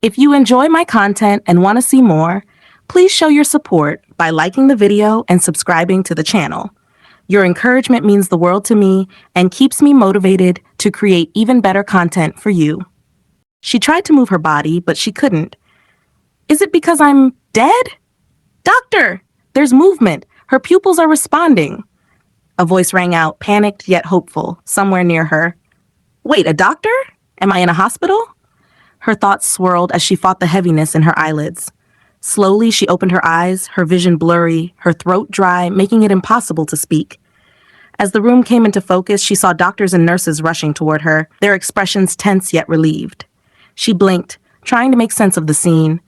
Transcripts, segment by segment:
If you enjoy my content and want to see more, please show your support by liking the video and subscribing to the channel. Your encouragement means the world to me and keeps me motivated to create even better content for you. She tried to move her body, but she couldn't. Is it because I'm dead? Doctor, there's movement. Her pupils are responding. A voice rang out, panicked yet hopeful, somewhere near her. Wait, a doctor? Am I in a hospital? Her thoughts swirled as she fought the heaviness in her eyelids. Slowly, she opened her eyes, her vision blurry, her throat dry, making it impossible to speak. As the room came into focus, she saw doctors and nurses rushing toward her, their expressions tense yet relieved. She blinked, trying to make sense of the scene.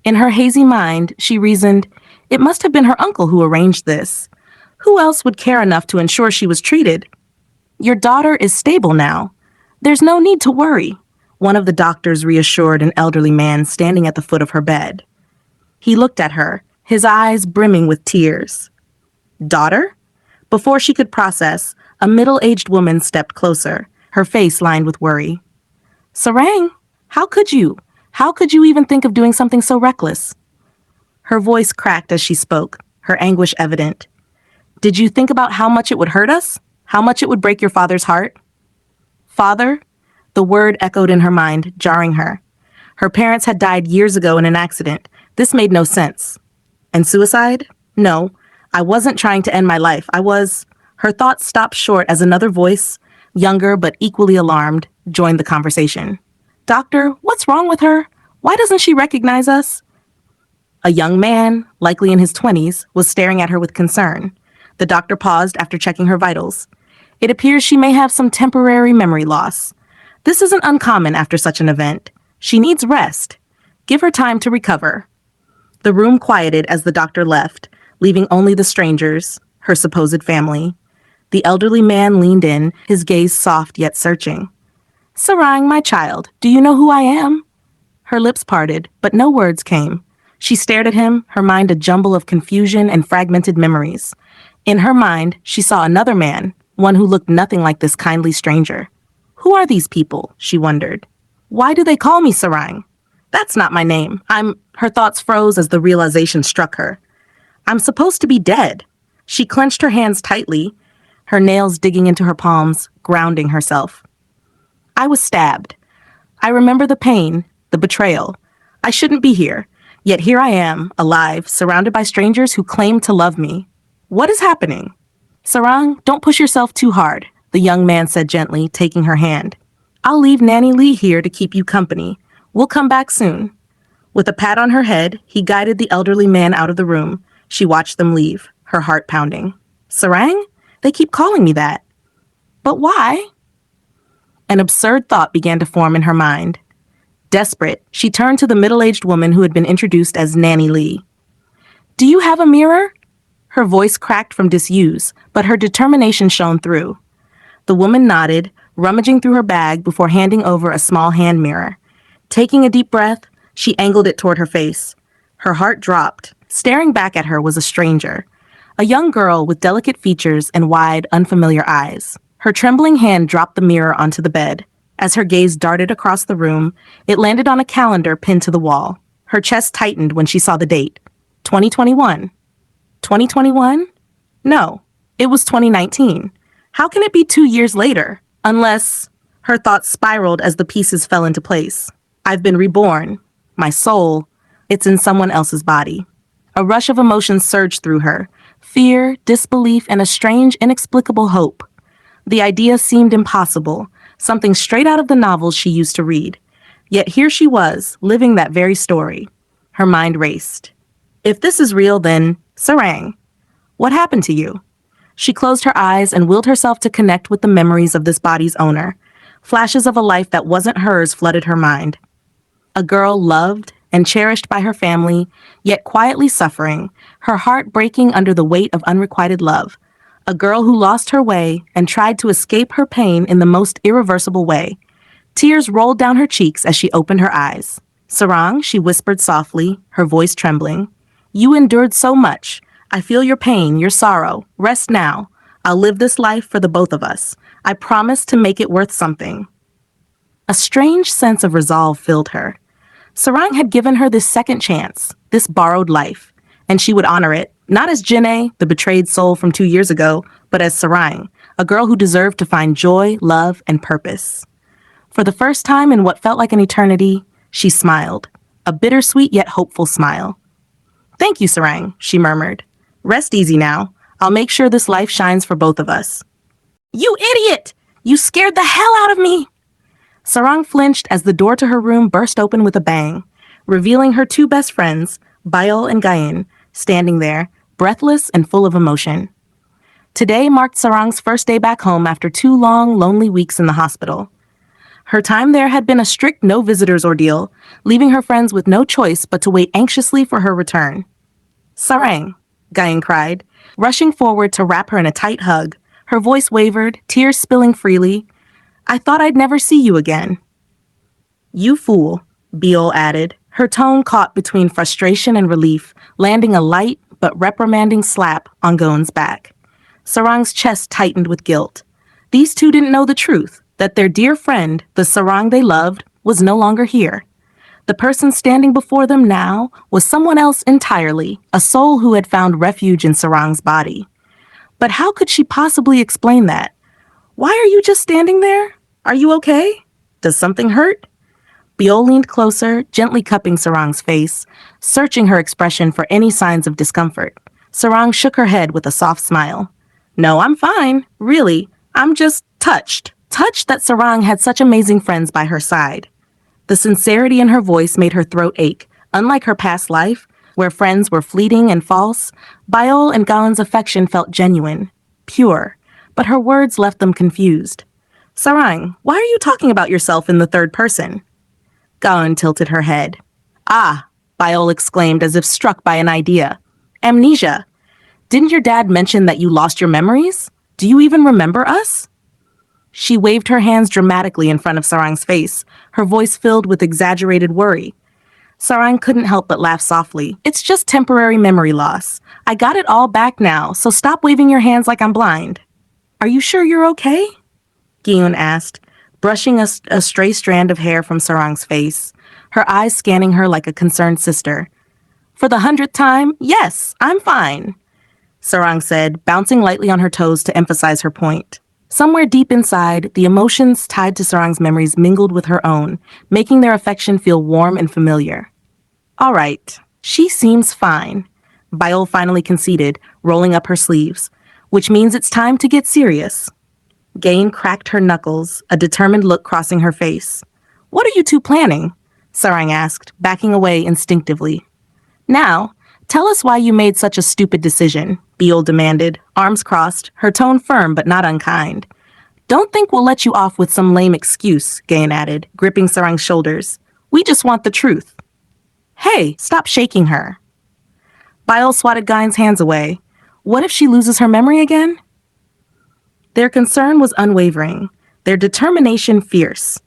In her hazy mind, she reasoned, it must have been her uncle who arranged this. Who else would care enough to ensure she was treated? Your daughter is stable now. There's no need to worry, one of the doctors reassured an elderly man standing at the foot of her bed. He looked at her, his eyes brimming with tears. Daughter? Before she could process, a middle-aged woman stepped closer, her face lined with worry. Sarang, how could you? How could you even think of doing something so reckless? Her voice cracked as she spoke, her anguish evident. Did you think about how much it would hurt us? How much it would break your father's heart? Father? The word echoed in her mind, jarring her. Her parents had died years ago in an accident. This made no sense. And suicide? No, I wasn't trying to end my life. Her thoughts stopped short as another voice, younger but equally alarmed, joined the conversation. Doctor, what's wrong with her? Why doesn't she recognize us? A young man, likely in his 20s, was staring at her with concern. The doctor paused after checking her vitals. It appears she may have some temporary memory loss. This isn't uncommon after such an event. She needs rest. Give her time to recover. The room quieted as the doctor left, leaving only the strangers, her supposed family. The elderly man leaned in, his gaze soft yet searching. Sarang, my child, do you know who I am? Her lips parted, but no words came. She stared at him, her mind a jumble of confusion and fragmented memories. In her mind, she saw another man, one who looked nothing like this kindly stranger. Who are these people? She wondered. Why do they call me Sarang? That's not my name. Her thoughts froze as the realization struck her. I'm supposed to be dead. She clenched her hands tightly, her nails digging into her palms, grounding herself. I was stabbed. I remember the pain, the betrayal. I shouldn't be here. Yet here I am, alive, surrounded by strangers who claim to love me. What is happening? Sarang, don't push yourself too hard, the young man said gently, taking her hand. I'll leave Nanny Lee here to keep you company. We'll come back soon. With a pat on her head, he guided the elderly man out of the room. She watched them leave, her heart pounding. Sarang? They keep calling me that. But why? An absurd thought began to form in her mind. Desperate, she turned to the middle-aged woman who had been introduced as Nanny Lee. Do you have a mirror? Her voice cracked from disuse, but her determination shone through. The woman nodded, rummaging through her bag before handing over a small hand mirror. Taking a deep breath, she angled it toward her face. Her heart dropped. Staring back at her was a stranger, a young girl with delicate features and wide, unfamiliar eyes. Her trembling hand dropped the mirror onto the bed. As her gaze darted across the room, it landed on a calendar pinned to the wall. Her chest tightened when she saw the date. 2021. 2021? No, it was 2019. How can it be 2 years later? Unless... Her thoughts spiraled as the pieces fell into place. I've been reborn. My soul, it's in someone else's body. A rush of emotions surged through her. Fear, disbelief, and a strange, inexplicable hope. The idea seemed impossible, something straight out of the novels she used to read. Yet here she was, living that very story. Her mind raced. If this is real, then, Sarang, what happened to you? She closed her eyes and willed herself to connect with the memories of this body's owner. Flashes of a life that wasn't hers flooded her mind. A girl loved and cherished by her family, yet quietly suffering, her heart breaking under the weight of unrequited love. A girl who lost her way and tried to escape her pain in the most irreversible way. Tears rolled down her cheeks as she opened her eyes. Sarang, she whispered softly, her voice trembling. You endured so much. I feel your pain, your sorrow. Rest now. I'll live this life for the both of us. I promise to make it worth something. A strange sense of resolve filled her. Sarang had given her this second chance, this borrowed life, and she would honor it, not as Janae, the betrayed soul from 2 years ago, but as Sarang, a girl who deserved to find joy, love, and purpose. For the first time in what felt like an eternity, she smiled, a bittersweet yet hopeful smile. "Thank you, Sarang," she murmured. "Rest easy now. I'll make sure this life shines for both of us." "You idiot! You scared the hell out of me!" Sarang flinched as the door to her room burst open with a bang, revealing her two best friends, Bayol and Gayan, standing there, breathless and full of emotion. Today marked Sarang's first day back home after 2 long, lonely weeks in the hospital. Her time there had been a strict no-visitors ordeal, leaving her friends with no choice but to wait anxiously for her return. "Sarang," Gayan cried, rushing forward to wrap her in a tight hug. Her voice wavered, tears spilling freely. "I thought I'd never see you again." "You fool," Beol added, her tone caught between frustration and relief, landing a light but reprimanding slap on Gaon's back. Sarang's chest tightened with guilt. These two didn't know the truth, that their dear friend, the Sarang they loved, was no longer here. The person standing before them now was someone else entirely, a soul who had found refuge in Sarang's body. But how could she possibly explain that? "Why are you just standing there? Are you okay? Does something hurt?" Beol leaned closer, gently cupping Sarang's face, searching her expression for any signs of discomfort. Sarang shook her head with a soft smile. "No, I'm fine. Really. I'm just touched. Touched that Sarang had such amazing friends by her side." The sincerity in her voice made her throat ache. Unlike her past life, where friends were fleeting and false, Bayol and Gaon's affection felt genuine, pure, but her words left them confused. "Sarang, why are you talking about yourself in the third person?" Gaon tilted her head. "Ah," Bayol exclaimed as if struck by an idea. "Amnesia. Didn't your dad mention that you lost your memories? Do you even remember us?" She waved her hands dramatically in front of Sarang's face, her voice filled with exaggerated worry. Sarang couldn't help but laugh softly. "It's just temporary memory loss. I got it all back now, so stop waving your hands like I'm blind." "Are you sure you're okay?" Gyun asked, brushing a stray strand of hair from Sarang's face, her eyes scanning her like a concerned sister. "For the 100th time, yes, I'm fine," Sarang said, bouncing lightly on her toes to emphasize her point. Somewhere deep inside, the emotions tied to Sarang's memories mingled with her own, making their affection feel warm and familiar. "All right, she seems fine," Bayol finally conceded, rolling up her sleeves, "which means it's time to get serious." Gain cracked her knuckles, a determined look crossing her face. "What are you two planning?" Sarang asked, backing away instinctively. "Now, tell us why you made such a stupid decision," Beol demanded, arms crossed, her tone firm but not unkind. "Don't think we'll let you off with some lame excuse," Gain added, gripping Sarang's shoulders. "We just want the truth." "Hey, stop shaking her." Bayol swatted Gain's hands away. "What if she loses her memory again?" Their concern was unwavering, their determination fierce.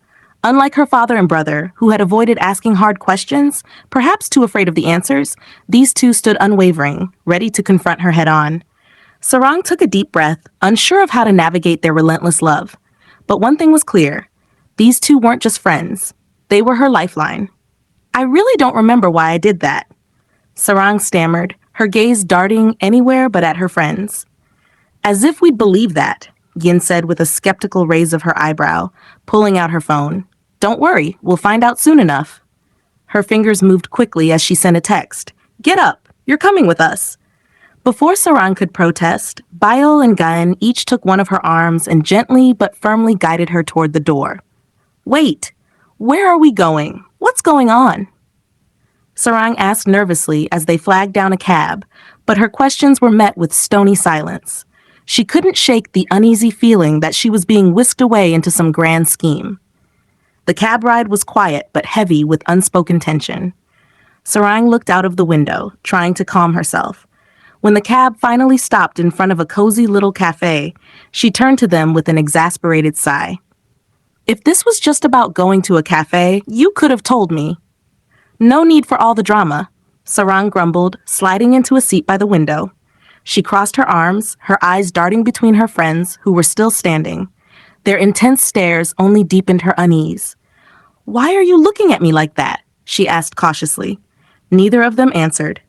Unlike her father and brother, who had avoided asking hard questions, perhaps too afraid of the answers, these two stood unwavering, ready to confront her head-on. Sarang took a deep breath, unsure of how to navigate their relentless love. But one thing was clear. These two weren't just friends. They were her lifeline. "I really don't remember why I did that," Sarang stammered, her gaze darting anywhere but at her friends. "As if we'd believe that," Yin said with a skeptical raise of her eyebrow, pulling out her phone. "Don't worry, we'll find out soon enough." Her fingers moved quickly as she sent a text. "Get up, you're coming with us." Before Sarang could protest, Bayol and Gayan each took one of her arms and gently but firmly guided her toward the door. "Wait, where are we going? What's going on?" Sarang asked nervously as they flagged down a cab, but her questions were met with stony silence. She couldn't shake the uneasy feeling that she was being whisked away into some grand scheme. The cab ride was quiet but heavy with unspoken tension. Sarang looked out of the window, trying to calm herself. When the cab finally stopped in front of a cozy little cafe, she turned to them with an exasperated sigh. "If this was just about going to a cafe, you could have told me." "No need for all the drama," Sarang grumbled, sliding into a seat by the window. She crossed her arms, her eyes darting between her friends, who were still standing. Their intense stares only deepened her unease. "Why are you looking at me like that?" she asked cautiously. Neither of them answered.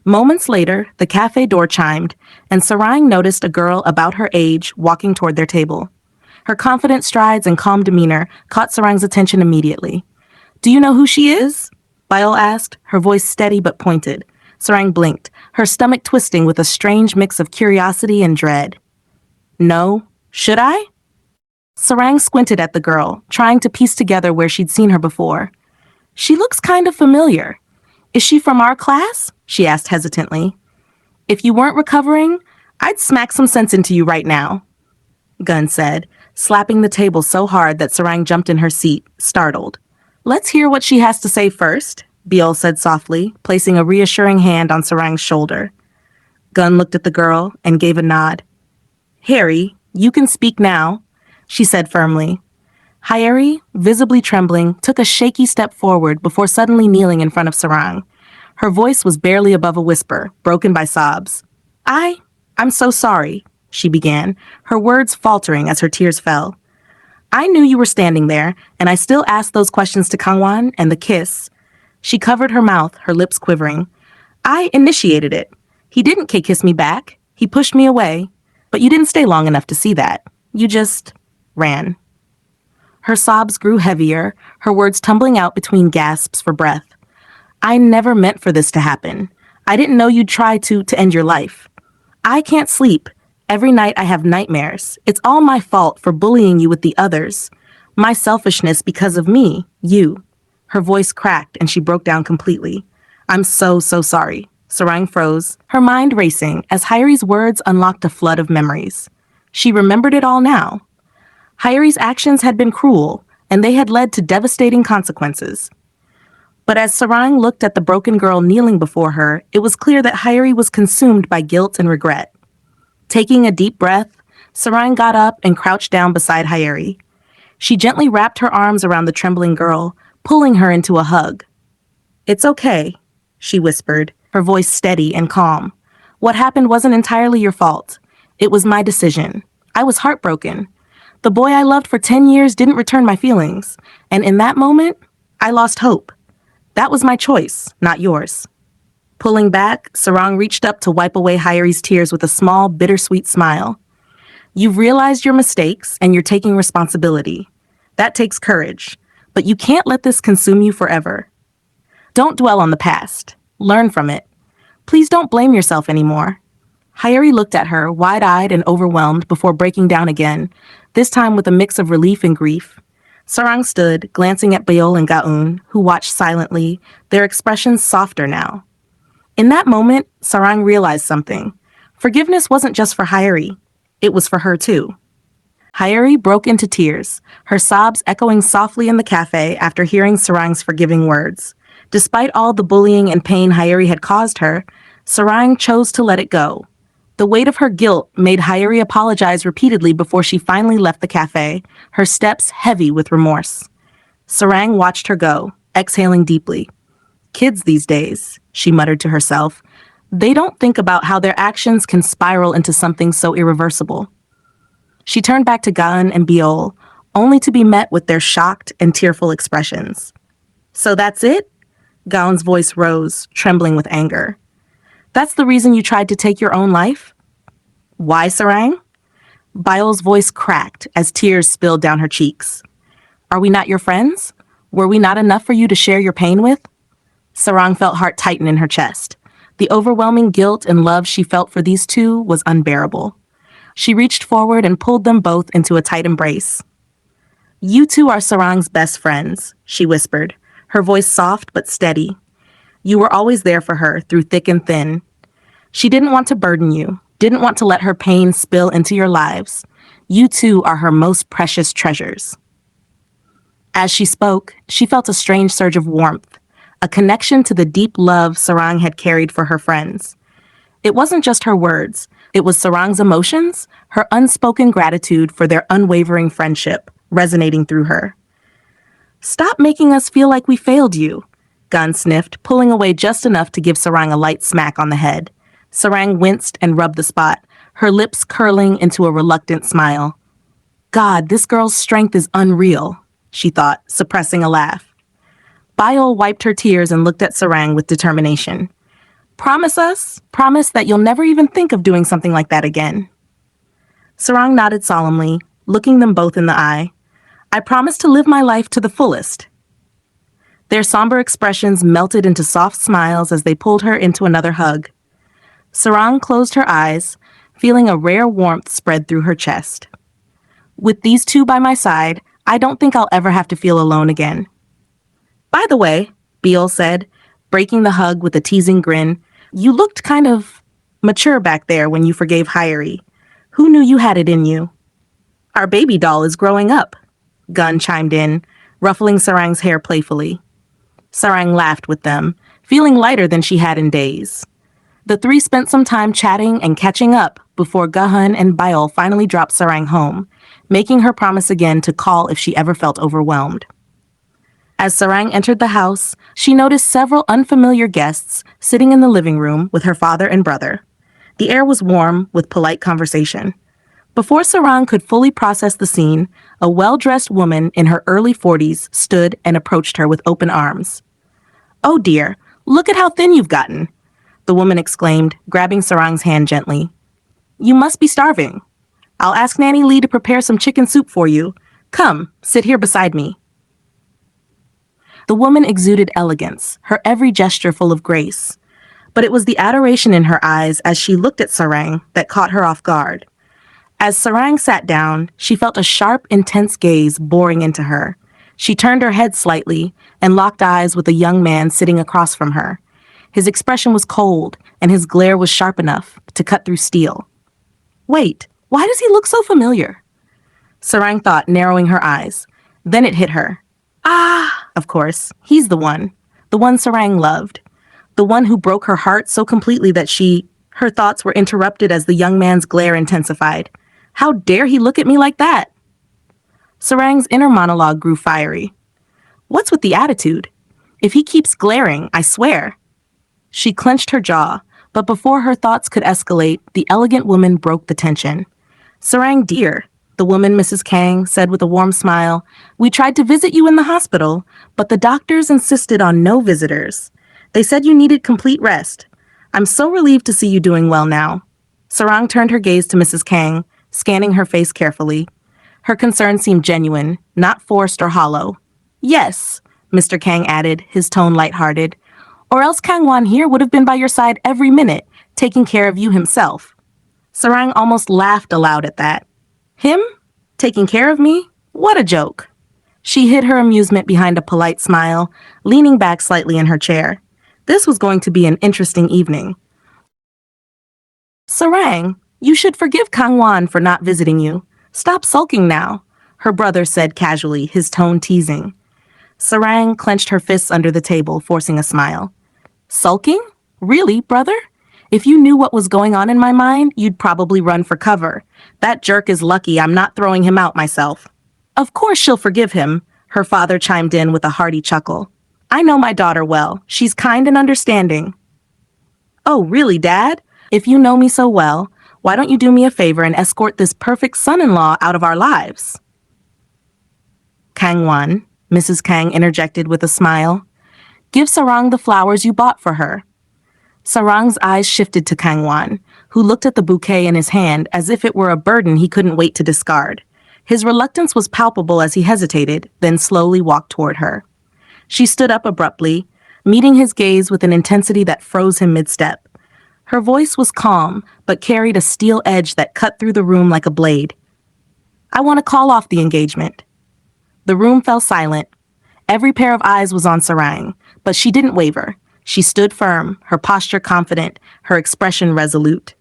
Moments later, the cafe door chimed, and Sarang noticed a girl about her age walking toward their table. Her confident strides and calm demeanor caught Sarang's attention immediately. Do you know who she is? Biol asked, her voice steady but pointed. Sarang blinked, her stomach twisting with a strange mix of curiosity and dread. No. Should I? Sarang squinted at the girl, trying to piece together where she'd seen her before. She looks kind of familiar. Is she from our class? She asked hesitantly. If you weren't recovering, I'd smack some sense into you right now, Gun said, slapping the table so hard that Sarang jumped in her seat, startled. Let's hear what she has to say first, Biol said softly, placing a reassuring hand on Sarang's shoulder. Gun looked at the girl and gave a nod. Harry, you can speak now, she said firmly. Hyeri, visibly trembling, took a shaky step forward before suddenly kneeling in front of Sarang. Her voice was barely above a whisper, broken by sobs. I'm so sorry, she began, her words faltering as her tears fell. I knew you were standing there, and I still asked those questions to Kangwan and the kiss. She covered her mouth, her lips quivering. I initiated it. He didn't kiss me back. He pushed me away. But you didn't stay long enough to see that. You just ran. Her sobs grew heavier, her words tumbling out between gasps for breath. I never meant for this to happen. I didn't know you'd try to end your life. I can't sleep. Every night I have nightmares. It's all my fault for bullying you with the others. My selfishness because of me, you. Her voice cracked and she broke down completely. I'm so sorry. Sarang froze, her mind racing as Hyeri's words unlocked a flood of memories. She remembered it all now. Hyeri's actions had been cruel, and they had led to devastating consequences. But as Sarang looked at the broken girl kneeling before her, it was clear that Hyeri was consumed by guilt and regret. Taking a deep breath, Sarang got up and crouched down beside Hyeri. She gently wrapped her arms around the trembling girl, pulling her into a hug. It's okay, she whispered, her voice steady and calm. What happened wasn't entirely your fault. It was my decision. I was heartbroken. The boy I loved for 10 years didn't return my feelings, and in that moment, I lost hope. That was my choice, not yours. Pulling back, Sarang reached up to wipe away Hyeri's tears with a small, bittersweet smile. You've realized your mistakes, and you're taking responsibility. That takes courage, but you can't let this consume you forever. Don't dwell on the past. Learn from it. Please don't blame yourself anymore. Hyeri looked at her, wide-eyed and overwhelmed, before breaking down again, this time with a mix of relief and grief. Sarang stood, glancing at Biol and Gaun, who watched silently, their expressions softer now. In that moment, Sarang realized something. Forgiveness wasn't just for Hyeri. It was for her too. Hyeri broke into tears, her sobs echoing softly in the cafe after hearing Sarang's forgiving words. Despite all the bullying and pain Hyeri had caused her, Sarang chose to let it go. The weight of her guilt made Hyeri apologize repeatedly before she finally left the cafe, her steps heavy with remorse. Sarang watched her go, exhaling deeply. Kids these days, she muttered to herself, they don't think about how their actions can spiral into something so irreversible. She turned back to Gaun and Biol, only to be met with their shocked and tearful expressions. So that's it? Gaun's voice rose, trembling with anger. That's the reason you tried to take your own life? Why, Sarang? Biol's voice cracked as tears spilled down her cheeks. Are we not your friends? Were we not enough for you to share your pain with? Sarang felt heart tighten in her chest. The overwhelming guilt and love she felt for these two was unbearable. She reached forward and pulled them both into a tight embrace. You two are Sarang's best friends, she whispered, her voice soft but steady. You were always there for her through thick and thin. She didn't want to burden you, didn't want to let her pain spill into your lives. You two are her most precious treasures. As she spoke, she felt a strange surge of warmth, a connection to the deep love Sarang had carried for her friends. It wasn't just her words, it was Sarang's emotions, her unspoken gratitude for their unwavering friendship, resonating through her. Stop making us feel like we failed you, Gun sniffed, pulling away just enough to give Sarang a light smack on the head. Sarang winced and rubbed the spot, her lips curling into a reluctant smile. God, this girl's strength is unreal, she thought, suppressing a laugh. Biol wiped her tears and looked at Sarang with determination. Promise us? Promise that you'll never even think of doing something like that again. Sarang nodded solemnly, looking them both in the eye. I promise to live my life to the fullest. Their somber expressions melted into soft smiles as they pulled her into another hug. Sarang closed her eyes, feeling a rare warmth spread through her chest. With these two by my side, I don't think I'll ever have to feel alone again. By the way, Biol said, breaking the hug with a teasing grin, you looked kind of mature back there when you forgave Hyeri. Who knew you had it in you? Our baby doll is growing up, Gun chimed in, ruffling Sarang's hair playfully. Sarang laughed with them, feeling lighter than she had in days. The three spent some time chatting and catching up before Gahan and Biol finally dropped Sarang home, making her promise again to call if she ever felt overwhelmed. As Sarang entered the house, she noticed several unfamiliar guests sitting in the living room with her father and brother. The air was warm with polite conversation. Before Sarang could fully process the scene, a well-dressed woman in her early 40s stood and approached her with open arms. Oh dear, look at how thin you've gotten, the woman exclaimed, grabbing Sarang's hand gently. You must be starving. I'll ask Nanny Lee to prepare some chicken soup for you. Come, sit here beside me. The woman exuded elegance, her every gesture full of grace. But it was the adoration in her eyes as she looked at Sarang that caught her off guard. As Sarang sat down, she felt a sharp, intense gaze boring into her. She turned her head slightly and locked eyes with a young man sitting across from her. His expression was cold, and his glare was sharp enough to cut through steel. Wait, why does he look so familiar? Sarang thought, narrowing her eyes. Then it hit her. Ah, of course, he's the one Sarang loved. The one who broke her heart so completely that her thoughts were interrupted as the young man's glare intensified. How dare he look at me like that? Sarang's inner monologue grew fiery. What's with the attitude? If he keeps glaring, I swear. She clenched her jaw, but before her thoughts could escalate, the elegant woman broke the tension. Sarang dear, the woman, Mrs. Kang, said with a warm smile, we tried to visit you in the hospital, but the doctors insisted on no visitors. They said you needed complete rest. I'm so relieved to see you doing well now. Sarang turned her gaze to Mrs. Kang, scanning her face carefully. Her concern seemed genuine, not forced or hollow. Yes, Mr. Kang added, his tone lighthearted. Or else Kangwan here would have been by your side every minute, taking care of you himself. Sarang almost laughed aloud at that. Him? Taking care of me? What a joke. She hid her amusement behind a polite smile, leaning back slightly in her chair. This was going to be an interesting evening. Sarang, you should forgive Kangwan for not visiting you. Stop sulking now, her brother said casually, his tone teasing. Sarang clenched her fists under the table, forcing a smile. Sulking? Really, brother? If you knew what was going on in my mind, you'd probably run for cover. That jerk is lucky I'm not throwing him out myself. Of course she'll forgive him, her father chimed in with a hearty chuckle. I know my daughter well. She's kind and understanding. Oh, really, Dad? If you know me so well, why don't you do me a favor and escort this perfect son-in-law out of our lives? Kangwan, Mrs. Kang interjected with a smile. Give Sarang the flowers you bought for her. Sarang's eyes shifted to Kangwan, who looked at the bouquet in his hand as if it were a burden he couldn't wait to discard. His reluctance was palpable as he hesitated, then slowly walked toward her. She stood up abruptly, meeting his gaze with an intensity that froze him mid-step. Her voice was calm, but carried a steel edge that cut through the room like a blade. I want to call off the engagement. The room fell silent. Every pair of eyes was on Sarang, but she didn't waver. She stood firm, her posture confident, her expression resolute.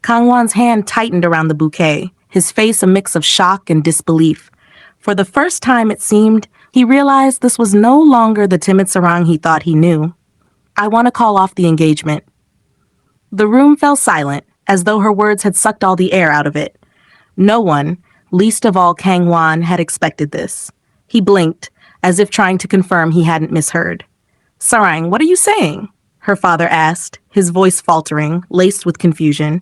Kangwan's hand tightened around the bouquet, his face a mix of shock and disbelief. For the first time, it seemed, he realized this was no longer the timid Sarang he thought he knew. I want to call off the engagement. The room fell silent, as though her words had sucked all the air out of it. No one, least of all Kangwan, had expected this. He blinked, as if trying to confirm he hadn't misheard. Sarang, what are you saying? Her father asked, his voice faltering, laced with confusion.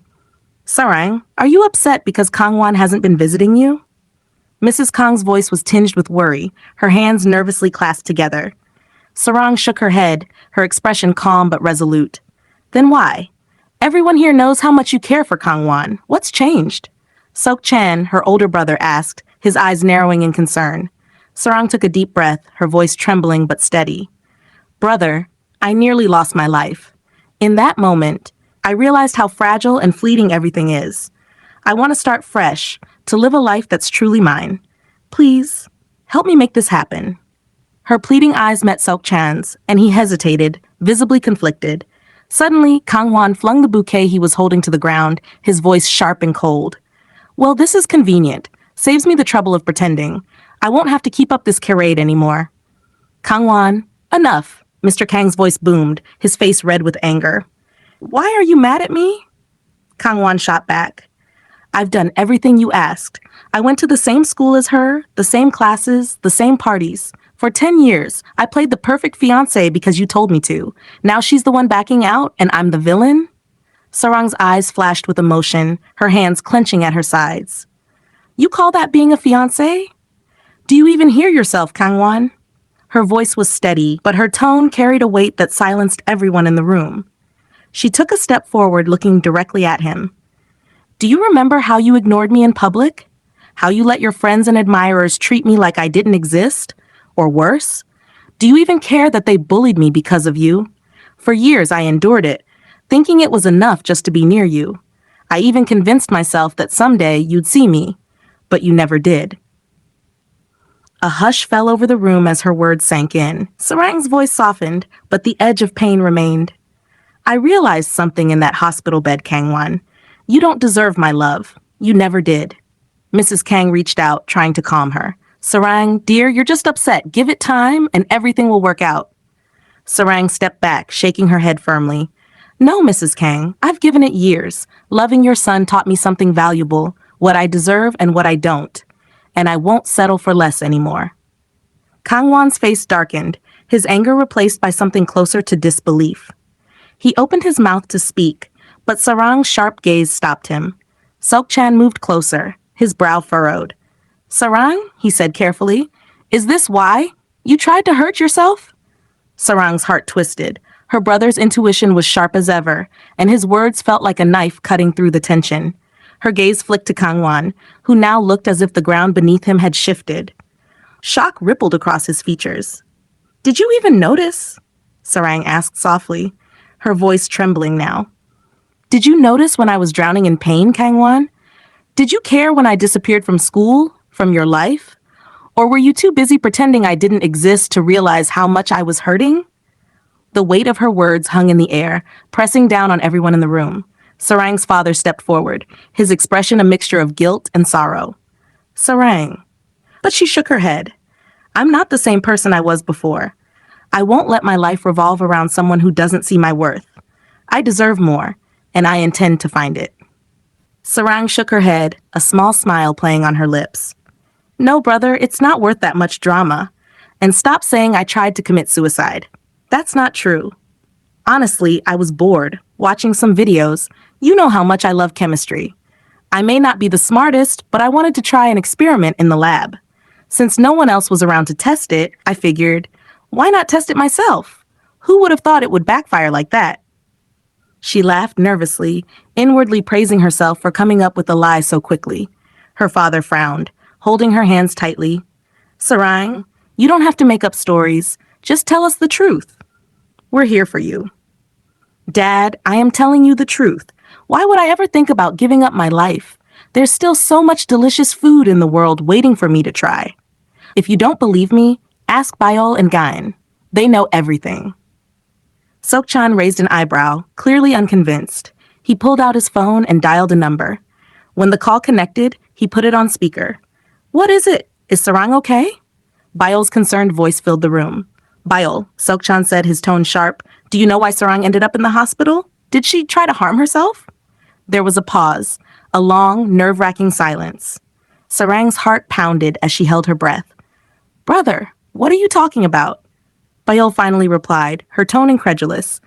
Sarang, are you upset because Kangwan hasn't been visiting you? Mrs. Kang's voice was tinged with worry, her hands nervously clasped together. Sarang shook her head, her expression calm but resolute. Then why? Everyone here knows how much you care for Kangwan. What's changed? Sok Chan, her older brother, asked, his eyes narrowing in concern. Sarang took a deep breath, her voice trembling but steady. Brother, I nearly lost my life. In that moment, I realized how fragile and fleeting everything is. I want to start fresh, to live a life that's truly mine. Please, help me make this happen. Her pleading eyes met Sok Chan's, and he hesitated, visibly conflicted. Suddenly, Kangwan flung the bouquet he was holding to the ground, his voice sharp and cold. Well, this is convenient. Saves me the trouble of pretending. I won't have to keep up this charade anymore. Kangwan, enough. Mr. Kang's voice boomed, his face red with anger. Why are you mad at me? Kangwan shot back. I've done everything you asked. I went to the same school as her, the same classes, the same parties. For 10 years, I played the perfect fiancé because you told me to. Now she's the one backing out and I'm the villain? Sarang's eyes flashed with emotion, her hands clenching at her sides. You call that being a fiancé? Do you even hear yourself, Kangwan? Her voice was steady, but her tone carried a weight that silenced everyone in the room. She took a step forward, looking directly at him. Do you remember how you ignored me in public? How you let your friends and admirers treat me like I didn't exist? Or worse? Do you even care that they bullied me because of you? For years I endured it, thinking it was enough just to be near you. I even convinced myself that someday you'd see me, but you never did. A hush fell over the room as her words sank in. Sarang's voice softened, but the edge of pain remained. I realized something in that hospital bed, Kangwan. You don't deserve my love. You never did. Mrs. Kang reached out, trying to calm her. Sarang, dear, you're just upset. Give it time, and everything will work out. Sarang stepped back, shaking her head firmly. No, Mrs. Kang, I've given it years. Loving your son taught me something valuable, what I deserve and what I don't. And I won't settle for less anymore. Kangwan's face darkened, his anger replaced by something closer to disbelief. He opened his mouth to speak, but Sarang's sharp gaze stopped him. Sok Chan moved closer, his brow furrowed. Sarang, he said carefully, is this why? You tried to hurt yourself? Sarang's heart twisted. Her brother's intuition was sharp as ever, and his words felt like a knife cutting through the tension. Her gaze flicked to Kangwan, who now looked as if the ground beneath him had shifted. Shock rippled across his features. Did you even notice? Sarang asked softly, her voice trembling now. Did you notice when I was drowning in pain, Kangwan? Did you care when I disappeared from school, from your life? Or were you too busy pretending I didn't exist to realize how much I was hurting? The weight of her words hung in the air, pressing down on everyone in the room. Sarang's father stepped forward, his expression a mixture of guilt and sorrow. Sarang. But she shook her head. I'm not the same person I was before. I won't let my life revolve around someone who doesn't see my worth. I deserve more, and I intend to find it. Sarang shook her head, a small smile playing on her lips. No, brother, it's not worth that much drama. And stop saying I tried to commit suicide. That's not true. Honestly, I was bored, watching some videos. You know how much I love chemistry. I may not be the smartest, but I wanted to try an experiment in the lab. Since no one else was around to test it, I figured, why not test it myself? Who would have thought it would backfire like that? She laughed nervously, inwardly praising herself for coming up with a lie so quickly. Her father frowned, holding her hands tightly. Sarang, you don't have to make up stories. Just tell us the truth. We're here for you. Dad, I am telling you the truth. Why would I ever think about giving up my life? There's still so much delicious food in the world waiting for me to try. If you don't believe me, ask Bayol and Gain. They know everything. Sok Chan raised an eyebrow, clearly unconvinced. He pulled out his phone and dialed a number. When the call connected, he put it on speaker. What is it? Is Sarang okay? Bayol's concerned voice filled the room. Bayol, Sok Chan said, his tone sharp. Do you know why Sarang ended up in the hospital? Did she try to harm herself? There was a pause, a long, nerve-wracking silence. Sarang's heart pounded as she held her breath. Brother, what are you talking about? Bayol finally replied, her tone incredulous.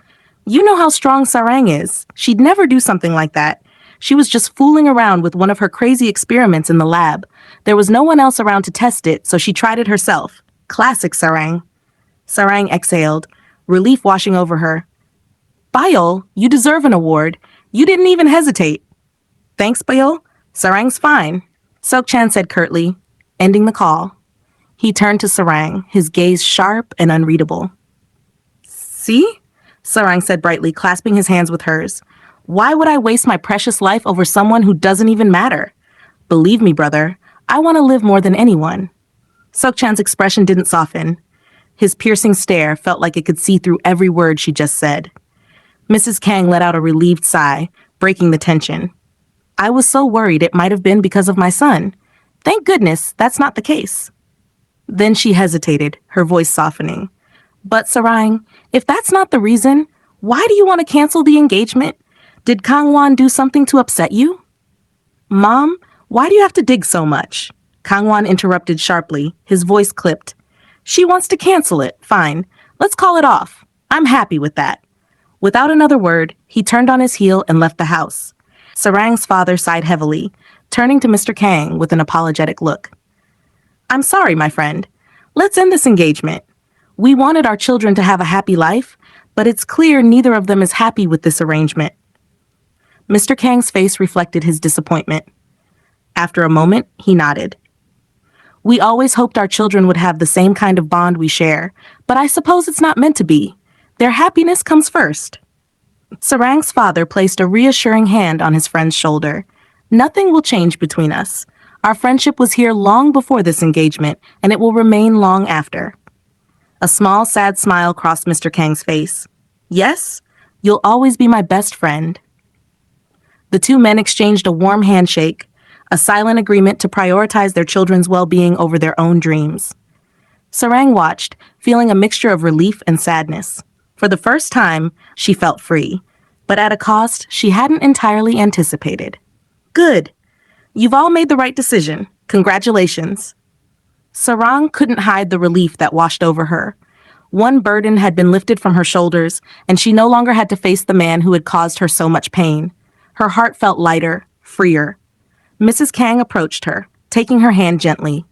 You know how strong Sarang is. She'd never do something like that. She was just fooling around with one of her crazy experiments in the lab. There was no one else around to test it, so she tried it herself. Classic Sarang. Sarang exhaled, relief washing over her. Bayol, you deserve an award. You didn't even hesitate. Thanks, Bayol. Sarang's fine, Sok-chan said curtly, ending the call. He turned to Sarang, his gaze sharp and unreadable. See? Sarang said brightly, clasping his hands with hers. Why would I waste my precious life over someone who doesn't even matter? Believe me, brother, I want to live more than anyone. Sok-chan's expression didn't soften. His piercing stare felt like it could see through every word she just said. Mrs. Kang let out a relieved sigh, breaking the tension. I was so worried it might have been because of my son. Thank goodness that's not the case. Then she hesitated, her voice softening. But Sarang, if that's not the reason, why do you want to cancel the engagement? Did Kangwan do something to upset you? Mom, why do you have to dig so much? Kangwan interrupted sharply, his voice clipped. She wants to cancel it, fine. Let's call it off. I'm happy with that. Without another word, he turned on his heel and left the house. Sarang's father sighed heavily, turning to Mr. Kang with an apologetic look. I'm sorry, my friend. Let's end this engagement. We wanted our children to have a happy life, but it's clear neither of them is happy with this arrangement. Mr. Kang's face reflected his disappointment. After a moment, he nodded. We always hoped our children would have the same kind of bond we share, but I suppose it's not meant to be. Their happiness comes first. Sarang's father placed a reassuring hand on his friend's shoulder. Nothing will change between us. Our friendship was here long before this engagement, and it will remain long after. A small, sad smile crossed Mr. Kang's face. Yes, you'll always be my best friend. The two men exchanged a warm handshake, a silent agreement to prioritize their children's well-being over their own dreams. Sarang watched, feeling a mixture of relief and sadness. For the first time, she felt free, but at a cost she hadn't entirely anticipated. Good. You've all made the right decision. Congratulations. Sarang couldn't hide the relief that washed over her. One burden had been lifted from her shoulders, and she no longer had to face the man who had caused her so much pain. Her heart felt lighter, freer. Mrs. Kang approached her, taking her hand gently.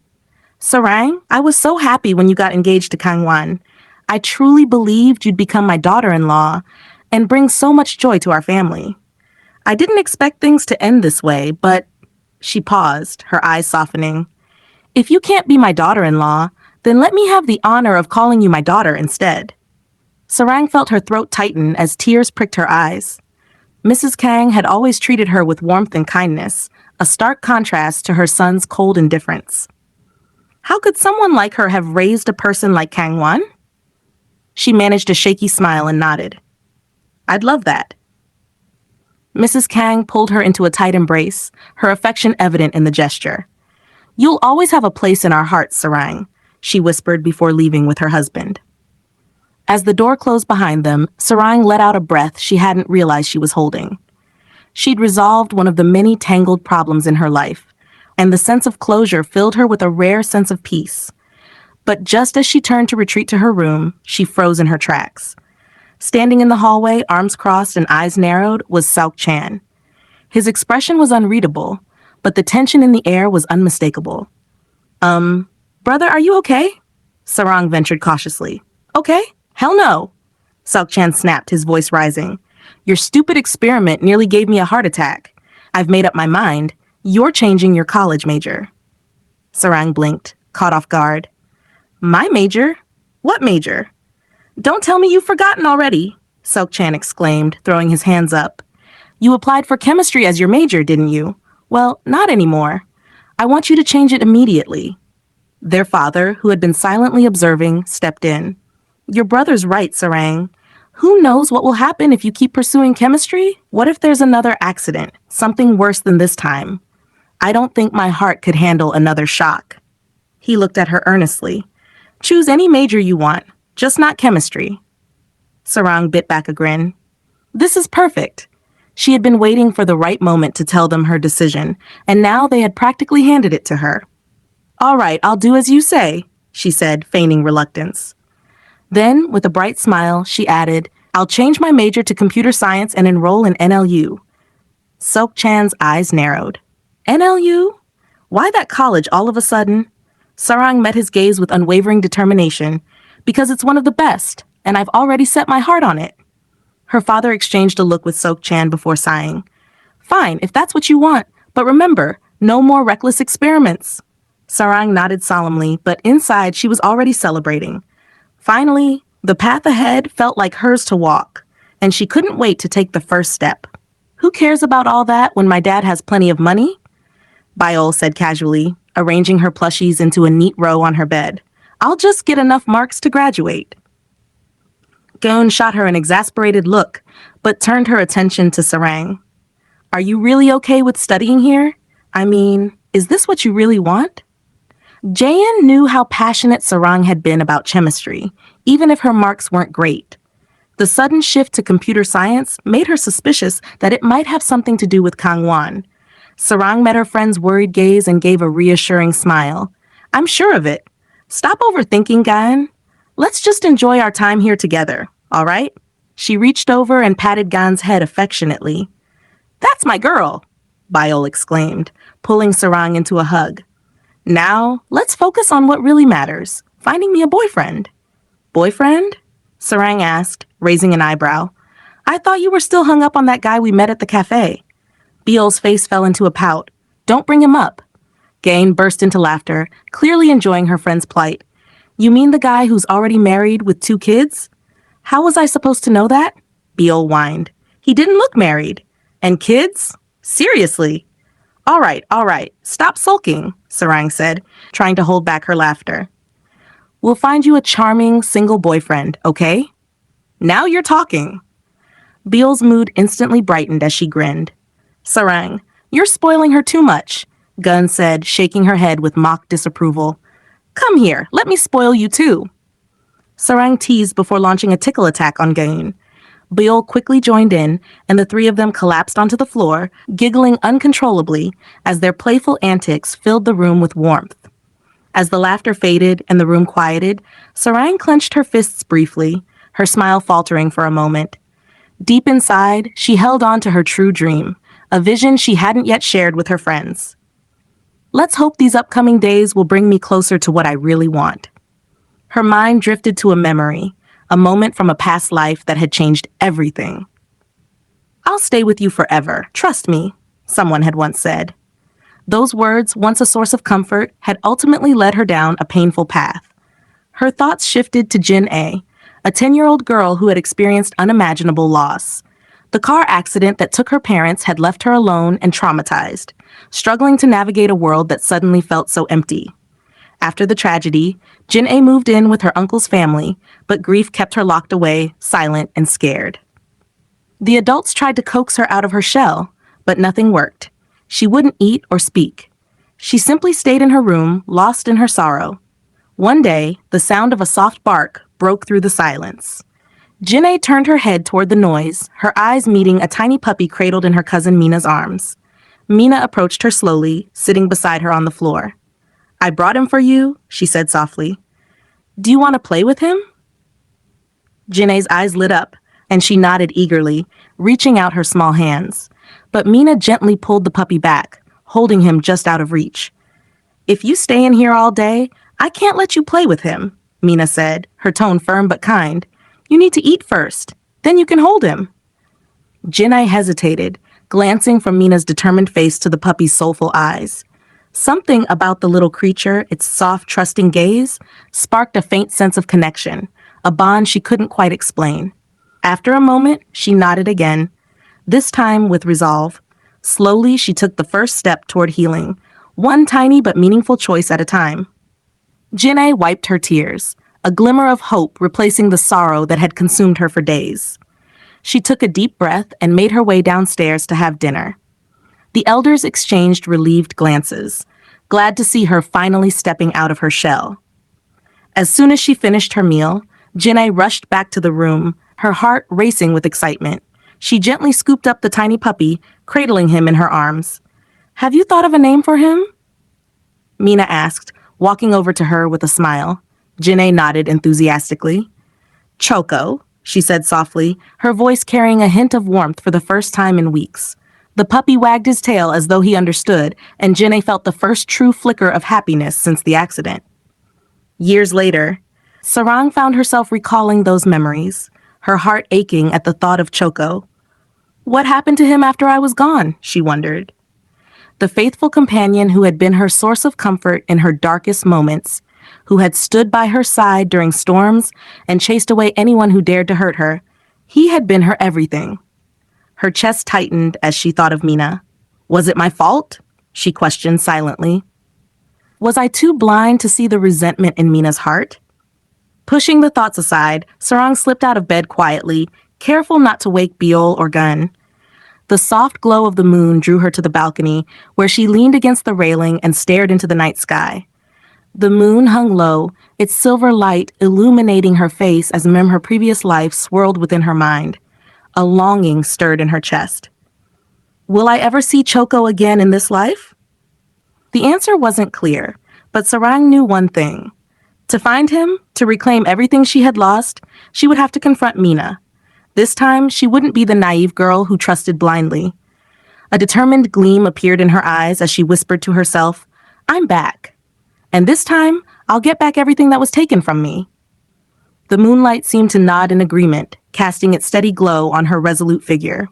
Sarang, I was so happy when you got engaged to Kangwan. I truly believed you'd become my daughter-in-law and bring so much joy to our family. I didn't expect things to end this way, but... She paused, her eyes softening. If you can't be my daughter-in-law, then let me have the honor of calling you my daughter instead. Sarang felt her throat tighten as tears pricked her eyes. Mrs. Kang had always treated her with warmth and kindness, a stark contrast to her son's cold indifference. How could someone like her have raised a person like Kangwan? She managed a shaky smile and nodded. I'd love that. Mrs. Kang pulled her into a tight embrace, her affection evident in the gesture. You'll always have a place in our hearts, Sarang, she whispered before leaving with her husband. As the door closed behind them, Sarang let out a breath she hadn't realized she was holding. She'd resolved one of the many tangled problems in her life, and the sense of closure filled her with a rare sense of peace. But just as she turned to retreat to her room, she froze in her tracks. Standing in the hallway, arms crossed and eyes narrowed, was Sok-chan. His expression was unreadable, but the tension in the air was unmistakable. Brother, are you okay? Sarang ventured cautiously. Okay? Hell no. Sok-chan snapped, his voice rising. Your stupid experiment nearly gave me a heart attack. I've made up my mind. You're changing your college major. Sarang blinked, caught off guard. My major? What major? Don't tell me you've forgotten already, Sok-chan exclaimed, throwing his hands up. You applied for chemistry as your major, didn't you? Well, not anymore. I want you to change it immediately. Their father, who had been silently observing, stepped in. Your brother's right, Sarang. Who knows what will happen if you keep pursuing chemistry? What if there's another accident, something worse than this time? I don't think my heart could handle another shock. He looked at her earnestly. Choose any major you want. Just not chemistry. Sarang bit back a grin. This is perfect. She had been waiting for the right moment to tell them her decision, and now they had practically handed it to her. All right, I'll do as you say, she said, feigning reluctance. Then, with a bright smile, she added, I'll change my major to computer science and enroll in NLU. Sok-chan's eyes narrowed. NLU? Why that college all of a sudden? Sarang met his gaze with unwavering determination. Because it's one of the best, and I've already set my heart on it. Her father exchanged a look with Sok Chan before sighing. Fine, if that's what you want, but remember, no more reckless experiments. Sarang nodded solemnly, but inside she was already celebrating. Finally, the path ahead felt like hers to walk, and she couldn't wait to take the first step. Who cares about all that when my dad has plenty of money? Biol said casually, arranging her plushies into a neat row on her bed. I'll just get enough marks to graduate. Gon shot her an exasperated look, but turned her attention to Sarang. Are you really okay with studying here? I mean, is this what you really want? Jayan knew how passionate Sarang had been about chemistry, even if her marks weren't great. The sudden shift to computer science made her suspicious that it might have something to do with Kangwan. Sarang met her friend's worried gaze and gave a reassuring smile. I'm sure of it. Stop overthinking, Gan. Let's just enjoy our time here together, all right? She reached over and patted Gan's head affectionately. That's my girl, Biol exclaimed, pulling Sarang into a hug. Now, let's focus on what really matters, finding me a boyfriend. Boyfriend? Sarang asked, raising an eyebrow. I thought you were still hung up on that guy we met at the cafe. Biol's face fell into a pout. Don't bring him up. Gain burst into laughter, clearly enjoying her friend's plight. You mean the guy who's already married with 2 kids? How was I supposed to know that? Biol whined. He didn't look married. And kids? Seriously? All right, stop sulking, Sarang said, trying to hold back her laughter. We'll find you a charming, single boyfriend, okay? Now you're talking. Biol's mood instantly brightened as she grinned. Sarang, you're spoiling her too much, Gun said, shaking her head with mock disapproval. Come here, let me spoil you too. Sarang teased before launching a tickle attack on Gain. Biol quickly joined in, and the 3 of them collapsed onto the floor, giggling uncontrollably as their playful antics filled the room with warmth. As the laughter faded and the room quieted, Sarang clenched her fists briefly, her smile faltering for a moment. Deep inside, she held on to her true dream, a vision she hadn't yet shared with her friends. Let's hope these upcoming days will bring me closer to what I really want. Her mind drifted to a memory, a moment from a past life that had changed everything. I'll stay with you forever, trust me, someone had once said. Those words, once a source of comfort, had ultimately led her down a painful path. Her thoughts shifted to Jin-A, a 10-year-old girl who had experienced unimaginable loss. The car accident that took her parents had left her alone and traumatized, struggling to navigate a world that suddenly felt so empty. After the tragedy, Jin-A moved in with her uncle's family, but grief kept her locked away, silent and scared. The adults tried to coax her out of her shell, but nothing worked. She wouldn't eat or speak. She simply stayed in her room, lost in her sorrow. One day, the sound of a soft bark broke through the silence. Jin-A turned her head toward the noise, her eyes meeting a tiny puppy cradled in her cousin Mina's arms. Mina approached her slowly, sitting beside her on the floor. I brought him for you, she said softly. Do you want to play with him? Jin-A's eyes lit up, and she nodded eagerly, reaching out her small hands. But Mina gently pulled the puppy back, holding him just out of reach. If you stay in here all day, I can't let you play with him, Mina said, her tone firm but kind. You need to eat first, then you can hold him. Jin-A hesitated, glancing from Mina's determined face to the puppy's soulful eyes. Something about the little creature, its soft, trusting gaze, sparked a faint sense of connection, a bond she couldn't quite explain. After a moment, she nodded again, this time with resolve. Slowly, she took the first step toward healing, one tiny but meaningful choice at a time. Jin-A wiped her tears, a glimmer of hope replacing the sorrow that had consumed her for days. She took a deep breath and made her way downstairs to have dinner. The elders exchanged relieved glances, glad to see her finally stepping out of her shell. As soon as she finished her meal, Jin-A rushed back to the room, her heart racing with excitement. She gently scooped up the tiny puppy, cradling him in her arms. Have you thought of a name for him? Mina asked, walking over to her with a smile. Jin-A nodded enthusiastically. Choco, she said softly, her voice carrying a hint of warmth for the first time in weeks. The puppy wagged his tail as though he understood, and Jin-A felt the first true flicker of happiness since the accident. Years later, Sarang found herself recalling those memories, her heart aching at the thought of Choco. What happened to him after I was gone? She wondered. The faithful companion who had been her source of comfort in her darkest moments, who had stood by her side during storms and chased away anyone who dared to hurt her, he had been her everything. Her chest tightened as she thought of Mina. Was it my fault? She questioned silently. Was I too blind to see the resentment in Mina's heart? Pushing the thoughts aside, Sarang slipped out of bed quietly, careful not to wake Biol or Gun. The soft glow of the moon drew her to the balcony, where she leaned against the railing and stared into the night sky. The moon hung low, its silver light illuminating her face as her previous life swirled within her mind. A longing stirred in her chest. Will I ever see Choco again in this life? The answer wasn't clear, but Sarang knew one thing. To find him, to reclaim everything she had lost, she would have to confront Mina. This time, she wouldn't be the naive girl who trusted blindly. A determined gleam appeared in her eyes as she whispered to herself, I'm back. And this time, I'll get back everything that was taken from me. The moonlight seemed to nod in agreement, casting its steady glow on her resolute figure.